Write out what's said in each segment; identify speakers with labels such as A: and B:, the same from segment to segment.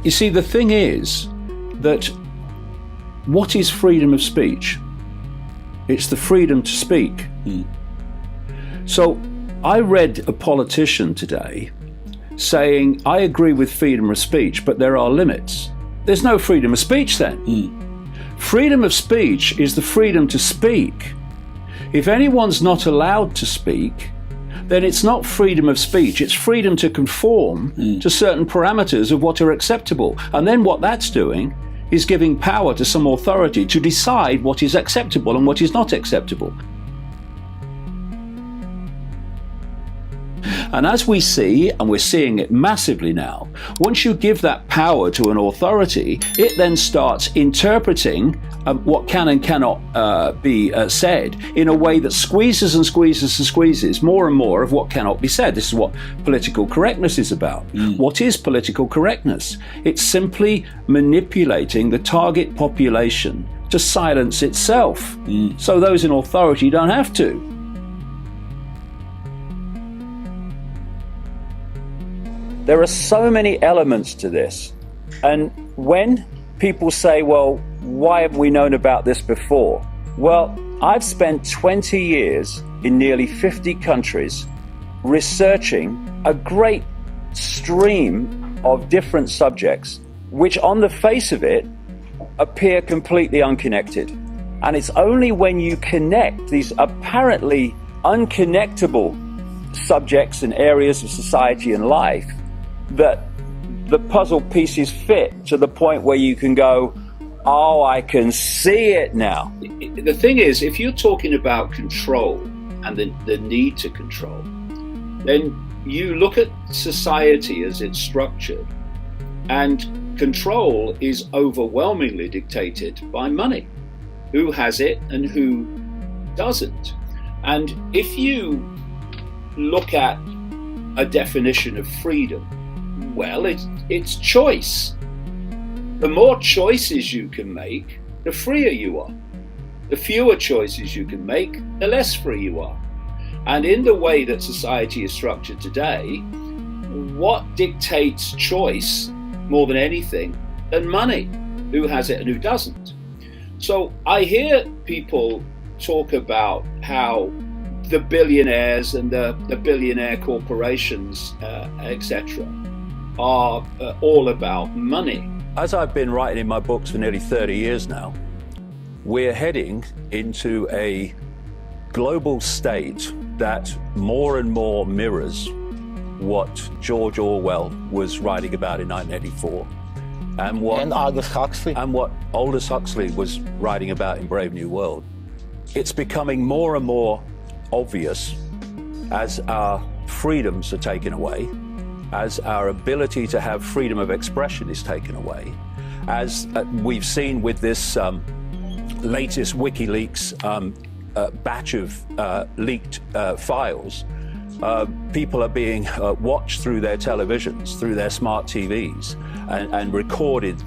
A: You see, the thing is that what is freedom of speech? It's the freedom to speak. So I read a politician today saying, I agree with freedom of speech, but there are limits. There's no freedom of speech then. Freedom of speech is the freedom to speak. If anyone's not allowed to speak, then it's not freedom of speech, it's freedom to conform to certain parameters of what are acceptable. And then what that's doing is giving power to some authority to decide what is acceptable and what is not acceptable. And as we see, and we're seeing it massively now, once you give that power to an authority, it then starts interpreting what can and cannot be said in a way that squeezes and squeezes and squeezes more and more of what cannot be said. This is what political correctness is about. What is political correctness? It's simply manipulating the target population to silence itself, so those in authority don't have to. There are so many elements to this, and when people say, well, why haven't we known about this before? Well, I've spent 20 years in nearly 50 countries researching a great stream of different subjects, which on the face of it appear completely unconnected. And it's only when you connect these apparently unconnectable subjects and areas of society and life that the puzzle pieces fit to the point where you can go, oh, I can see it now.
B: The thing is, if you're talking about control and the need to control, then you look at society as it's structured, and control is overwhelmingly dictated by money. Who has it and who doesn't? And if you look at a definition of freedom, well, it's choice. The more choices you can make, the freer you are. The fewer choices you can make, the less free you are. And in the way that society is structured today, what dictates choice more than anything than money? Who has it and who doesn't? So I hear people talk about how the billionaires and the billionaire corporations, etc., are all about money.
A: As I've been writing in my books for nearly 30 years now, we're heading into a global state that more and more mirrors what George Orwell was writing about in 1984 and what Aldous Huxley was writing about in Brave New World. It's becoming more and more obvious as our freedoms are taken away, as our ability to have freedom of expression is taken away, as we've seen with this latest WikiLeaks batch of leaked files. People are being watched through their televisions, through their smart TVs, and recorded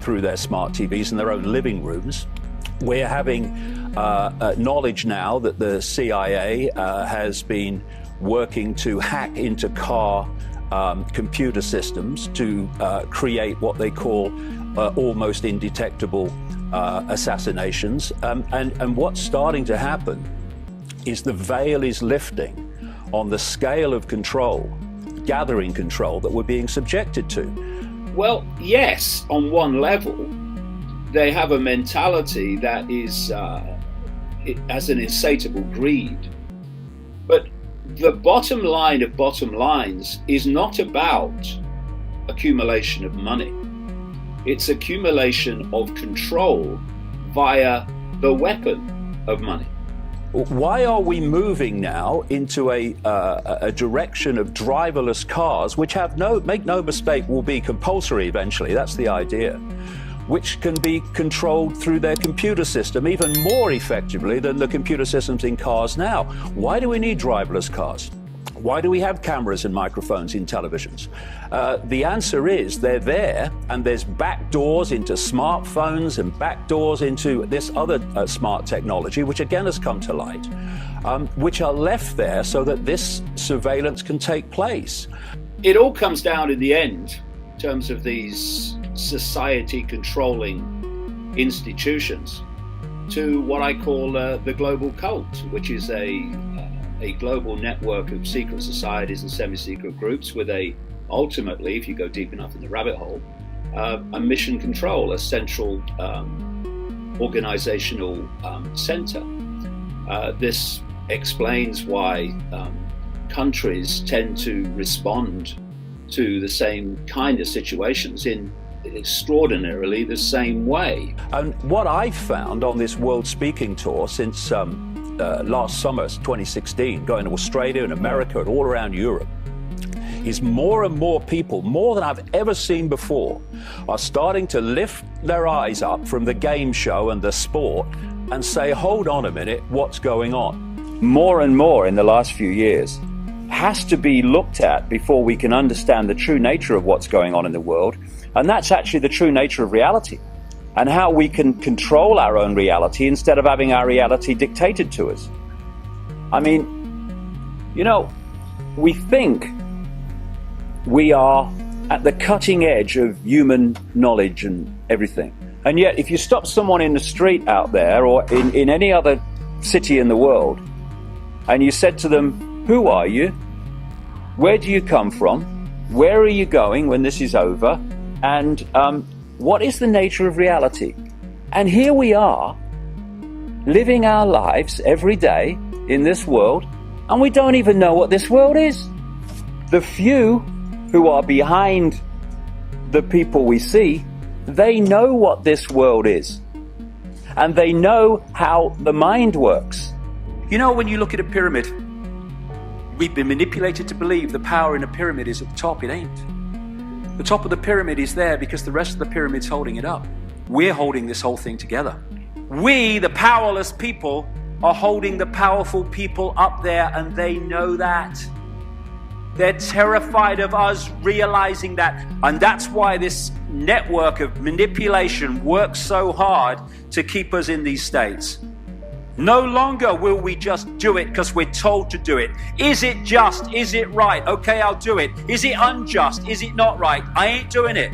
A: through their smart TVs in their own living rooms. We're having knowledge now that the CIA has been working to hack into car computer systems to create what they call almost indetectable assassinations. And what's starting to happen is the veil is lifting on the scale of control, gathering control that we're being subjected to.
B: Well, yes, on one level, they have a mentality that is has an insatiable greed. But the bottom line of bottom lines is not about accumulation of money. It's accumulation of control via the weapon of money.
A: Why are we moving now into a direction of driverless cars, which make no mistake, will be compulsory eventually? That's the idea, which can be controlled through their computer system even more effectively than the computer systems in cars now. Why do we need driverless cars? Why do we have cameras and microphones in televisions? The answer is they're there, and there's back doors into smartphones and back doors into this other smart technology, which again has come to light, which are left there so that this surveillance can take place.
B: It all comes down in the end, in terms of these society controlling institutions to what I call the global cult, which is a global network of secret societies and semi-secret groups with ultimately, if you go deep enough in the rabbit hole, a mission control, a central organizational center. This explains why countries tend to respond to the same kind of situations in extraordinarily the same way.
A: And what I've found on this world speaking tour since last summer, 2016, going to Australia and America and all around Europe, is more and more people, more than I've ever seen before, are starting to lift their eyes up from the game show and the sport and say, hold on a minute, what's going on? More and more in the last few years has to be looked at before we can understand the true nature of what's going on in the world. And that's actually the true nature of reality, and how we can control our own reality instead of having our reality dictated to us. I mean, you know, we think we are at the cutting edge of human knowledge and everything. And yet, if you stop someone in the street out there or in any other city in the world, and you said to them, who are you? Where do you come from? Where are you going when this is over? And what is the nature of reality? And here we are, living our lives every day in this world, and we don't even know what this world is. The few who are behind the people we see, they know what this world is. And they know how the mind works. You know, when you look at a pyramid, we've been manipulated to believe the power in a pyramid is at the top. It ain't. The top of the pyramid is there because the rest of the pyramid's holding it up. We're holding this whole thing together. We, the powerless people, are holding the powerful people up there, and they know that. They're terrified of us realizing that. And that's why this network of manipulation works so hard to keep us in these states. No longer will we just do it because we're told to do it. Is it just? Is it right? Okay, I'll do it. Is it unjust? Is it not right? I ain't doing it.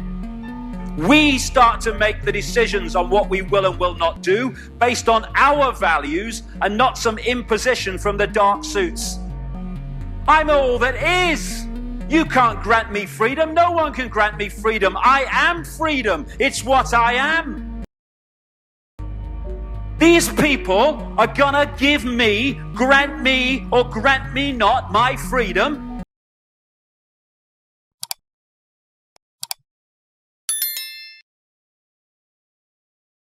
A: We start to make the decisions on what we will and will not do based on our values and not some imposition from the dark suits. I'm all that is. You can't grant me freedom. No one can grant me freedom. I am freedom. It's what I am. These people are gonna give me, grant me, or grant me not my freedom